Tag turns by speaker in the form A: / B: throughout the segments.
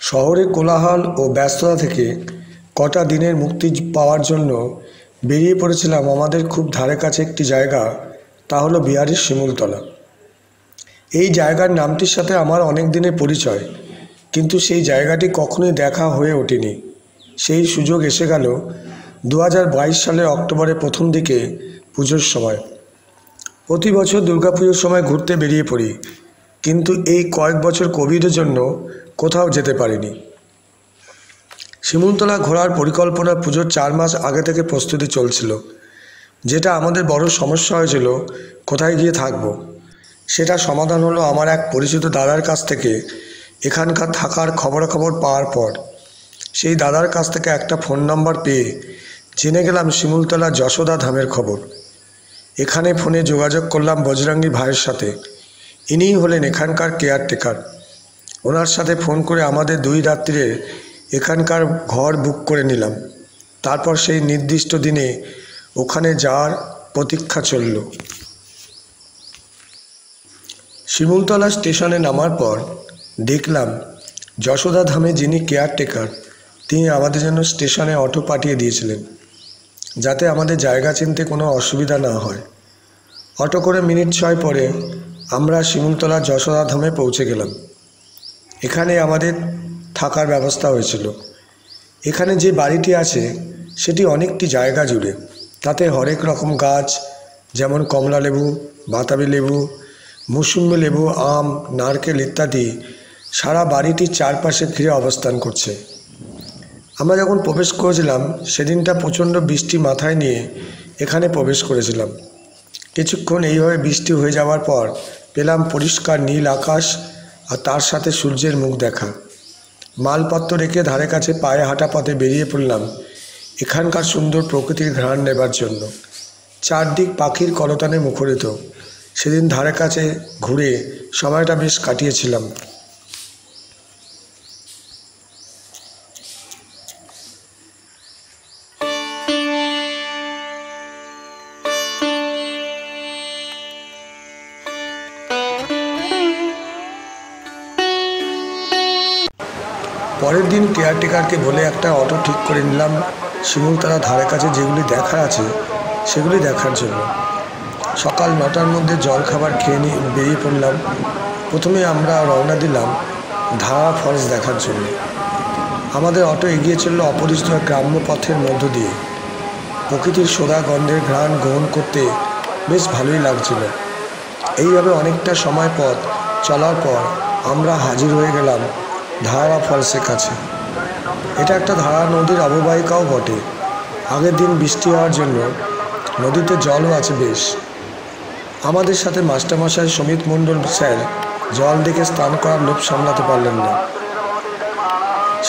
A: শহরের কোলাহল ও ব্যস্ততা থেকে কটা দিনের মুক্তি পাওয়ার জন্য বেরিয়ে পড়েছিলাম আমাদের খুব ধারে কাছে একটি জায়গা, তা হলো বিহারের শিমুলতলা। এই জায়গার নামটির সাথে আমার অনেক দিনের পরিচয়, কিন্তু সেই জায়গাটি কখনোই দেখা হয়ে ওঠেনি। সেই সুযোগ এসে গেল 2022 সালের অক্টোবরের প্রথম দিকে, পুজোর সময়। প্রতি বছর দুর্গাপুজোর সময় ঘুরতে বেরিয়ে পড়ি, কিন্তু এই কয়েক বছর কোভিডের জন্য কোথাও যেতে পারিনি। শিমুলতলা ঘোরার পরিকল্পনা পুজোর 4 মাস আগে থেকে প্রস্তুতি চলছিল। যেটা আমাদের বড় সমস্যা হয়েছিল, কোথায় গিয়ে থাকবো, সেটা সমাধান হলো আমার এক পরিচিত দাদার কাছ থেকে এখানকার থাকার খবরাখবর পাওয়ার পর। সেই দাদার কাছ থেকে একটা ফোন নাম্বার পেয়ে জেনে গেলাম শিমুলতলা যশোদা ধামের খবর। এখানে ফোনে যোগাযোগ করলাম বজরঙ্গী ভাইয়ের সাথে। ইনিই হলেন এখানকার কেয়ারটেকার। ওনার সাথে ফোন করে আমাদের 2 রাত্রিরে এখানকার ঘর বুক করে নিলাম। তারপর সেই নির্দিষ্ট দিনে ওখানে যাওয়ার প্রতীক্ষা চলল। শিমুলতলা স্টেশনে নামার পর দেখলাম যশোদা ধামে যিনি কেয়ারটেকার, তিনি আমাদের জন্য স্টেশনে অটো পাঠিয়ে দিয়েছিলেন, যাতে আমাদের জায়গা চিনতে কোনো অসুবিধা না হয়। অটো করে মিনিট 6 পরে আমরা শিমুলতলা যশোদা ধামে পৌঁছে গেলাম। এখানে আমাদের থাকার ব্যবস্থা হয়েছিল। এখানে যে বাড়িটি আছে সেটি অনেকটি জায়গা জুড়ে, তাতে হরেক রকম গাছ, যেমন কমলা লেবু, বাতাবি লেবু, মৌসুম্বি লেবু, আম, নারকেল ইত্যাদি সারা বাড়িটির চারপাশে ঘিরে অবস্থান করছে। আমরা যখন প্রবেশ করেছিলাম সেদিনটা প্রচণ্ড বৃষ্টি মাথায় নিয়ে এখানে প্রবেশ করেছিলাম। কিছুক্ষণ এইভাবে বৃষ্টি হয়ে যাওয়ার পর পেলাম পরিষ্কার নীল আকাশ আর তার সাথে সূর্যের মুখ দেখা। মালপত্র রেখে ধারে কাছে পায়ে হাঁটা পথে বেরিয়ে পড়লাম এখানকার সুন্দর প্রকৃতির ঘ্রাণ নেবার জন্য। চারদিক পাখির কলতানে মুখরিত। সেদিন ধারে কাছে ঘুরে সময়টা বেশ কাটিয়েছিলাম। পরের দিন কেয়ারটেকারকে বলে একটা অটো ঠিক করে নিলাম শিমুলতলা ধারে কাছে যেগুলি দেখার আছে সেগুলি দেখার জন্য। সকাল 9টার মধ্যে জলখাবার খেয়ে নিয়ে বেরিয়ে পড়লাম। প্রথমে আমরা রওনা দিলাম ধারা ফলস দেখার জন্য। আমাদের অটো এগিয়ে চলল অপরিচিত গ্রাম্য পথের মধ্য দিয়ে। প্রকৃতির সোদা গন্ধের ঘ্রাণ গ্রহণ করতে বেশ ভালোই লাগছিল। এইভাবে অনেকটা সময় পথ চলার পর আমরা হাজির হয়ে গেলাম ধারা ফলসের কাছে। এটা একটা ধারা নদীর অববাহিকাও বটে। আগের দিন বৃষ্টি হওয়ার জন্য নদীতে জলও আছে বেশ। আমাদের সাথে মাস্টারমশাই সমিত মণ্ডল স্যার জল দেখে স্নান করার লোভ সামলাতে পারলেন না।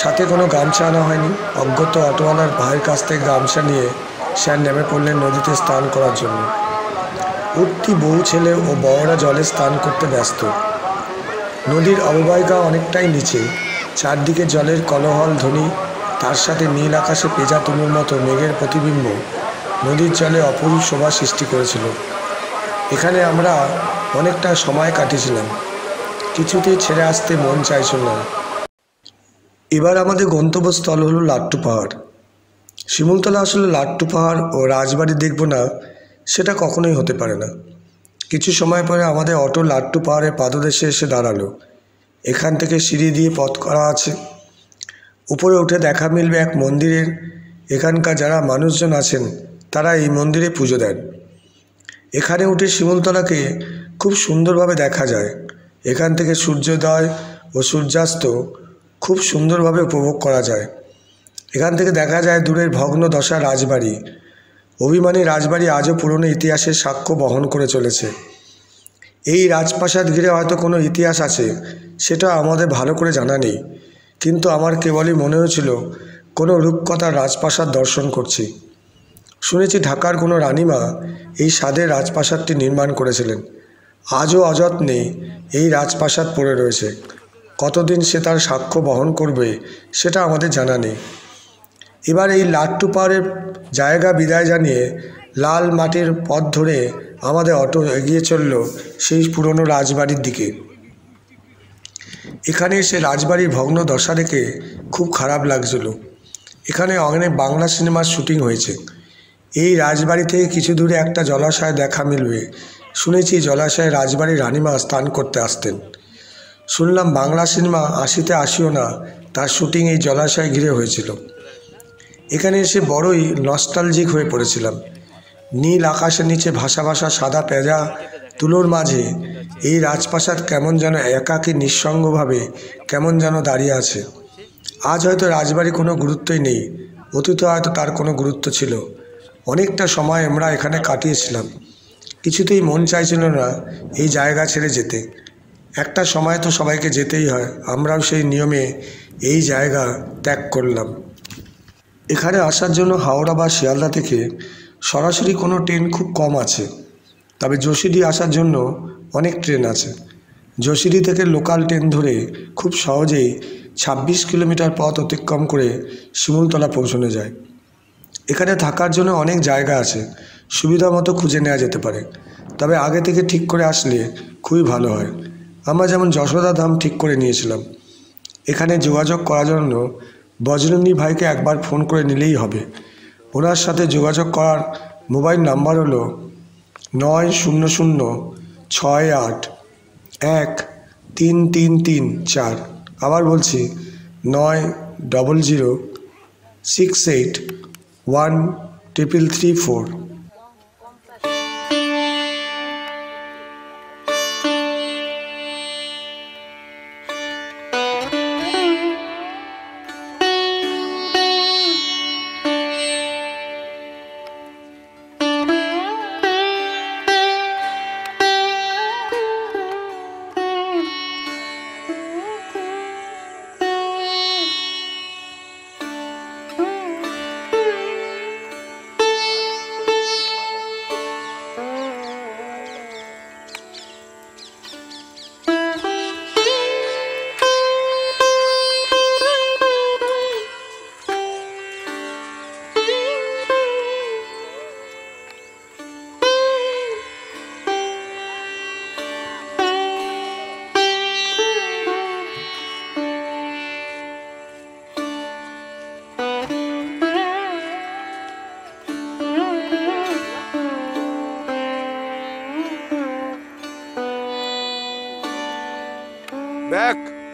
A: সাথে কোনো গামছা আনা হয়নি। অজ্ঞত অটোওয়ালার ভাইয়ের কাছ থেকে গামছা নিয়ে স্যার নেমে পড়লেন নদীতে স্নান করার জন্য। উঠতি বহু ছেলে ও বড়রা জলে স্নান করতে ব্যস্ত। নদীর অববাহিকা অনেকটাই নিচে। চারদিকে জলের কলহল ধ্বনি, তার সাথে নীল আকাশে পেঁজা তুলোর মতো মেঘের প্রতিবিম্ব নদীর জলে অপরূপ শোভা সৃষ্টি করেছিল। এখানে আমরা অনেকটা সময় কাটিয়েছিলাম। কিছুতেই ছেড়ে আসতে মন চাইছিল না। এবার আমাদের গন্তব্যস্থল হলো লাট্টু পাহাড়। শিমুলতলা আসলে লাট্টু পাহাড় ও রাজবাড়ি দেখব না, সেটা কখনোই হতে পারে না। কিছু সময় পরে আমাদের অটো লাট্টু পাহাড়ের পাদদেশে এসে দাঁড়ালো। এখান থেকে সিঁড়ি দিয়ে পথ করা আছে। উপরে উঠে দেখা মিলবে এক মন্দিরের। এখানকার যারা মানুষজন আছেন তারা এই মন্দিরে পুজো দেন। এখানে উঠে শিমুলতলাকে খুব সুন্দরভাবে দেখা যায়। এখান থেকে সূর্যোদয় ও সূর্যাস্ত খুব সুন্দরভাবে উপভোগ করা যায়। এখান থেকে দেখা যায় দূরের ভগ্ন দশা রাজবাড়ি। অভিমানী রাজবাড়ি আজও পুরনো ইতিহাসের সাক্ষ্য বহন করে চলেছে। এই রাজপ্রাসাদ ঘিরে হয়তো কোনো ইতিহাস আছে, সেটা আমাদের ভালো করে জানা নেই, কিন্তু আমার কেবলই মনে হয়েছিল কোনো রূপকথার রাজপ্রাসাদ দর্শন করছি। শুনেছি ঢাকার কোনো রানীমা এই স্বাদের রাজপ্রাসাদটি নির্মাণ করেছিলেন। আজও অযত্নে এই রাজপ্রাসাদ পড়ে রয়েছে। কতদিন সে তার সাক্ষ্য বহন করবে সেটা আমাদের জানা নেই। এবার এই লাট্টু পাহাড়ের জায়গা বিদায় জানিয়ে লাল মাটির পথ ধরে আমাদের অটো এগিয়ে চলল সেই পুরনো রাজবাড়ির দিকে। এখানে এসে রাজবাড়ির ভগ্ন দশা দেখে খুব খারাপ লাগছিল। এখানে অনেক বাংলা সিনেমার শুটিং হয়েছে। এই রাজবাড়ি থেকে কিছু দূরে একটা জলাশয় দেখা মিলবে। শুনেছি জলাশয়ে রাজবাড়ির রানীমা স্নান করতে আসতেন। শুনলাম বাংলা সিনেমা আশিতে আসিও না তার শুটিং এই জলাশয় ঘিরে হয়েছিল। এখানে এসে বড়ই নস্টালজিক হয়ে পড়েছিলাম। নীল আকাশের নিচে ভাসা ভাসা সাদা পেঁজা তুলোর মাঝে এই রাজপ্রাসাদ কেমন যেন একাকী নিঃসঙ্গভাবে কেমন যেন দাঁড়িয়ে আছে। আজ হয়তো রাজবাড়ি কোনো গুরুত্বই নেই, অতীতে হয়তো তার কোনো গুরুত্ব ছিল। অনেকটা সময় আমরা এখানে কাটিয়েছিলাম। কিছুতেই মন চাইছিল না এই জায়গা ছেড়ে যেতে। একটা সময় তো সবাইকে যেতেই হয়, আমরাও সেই নিয়মে এই জায়গা ত্যাগ করলাম। এখানে আসার জন্য হাওড়া বা শিয়ালদা থেকে সরাসরি কোনো ট্রেন খুব কম আছে, তবে যশোরে আসার জন্য অনেক ট্রেন আছে। যশোর থেকে লোকাল ট্রেন ধরে খুব সহজেই ২৬ কিলোমিটার পথ অতিক্রম করে শিমুলতলা পৌঁছানো যায়। এখানে থাকার জন্য অনেক জায়গা আছে, সুবিধা মতো খুঁজে নেওয়া যেতে পারে, তবে আগে থেকে ঠিক করে আসলে খুবই ভালো হয়। আমরা যেমন যশোদা ধাম ঠিক করে নিয়েছিলাম। এখানে যোগাযোগ করার জন্য বজরঙ্গী ভাইকে একবার ফোন করে নিলেই হবে। ওনার সাথে যোগাযোগ করার মোবাইল নাম্বার হলো ৯০০৬৮১৩৩৩৪। আবার বলছি ৯০০৬৮১৩৩৩৪।
B: Back.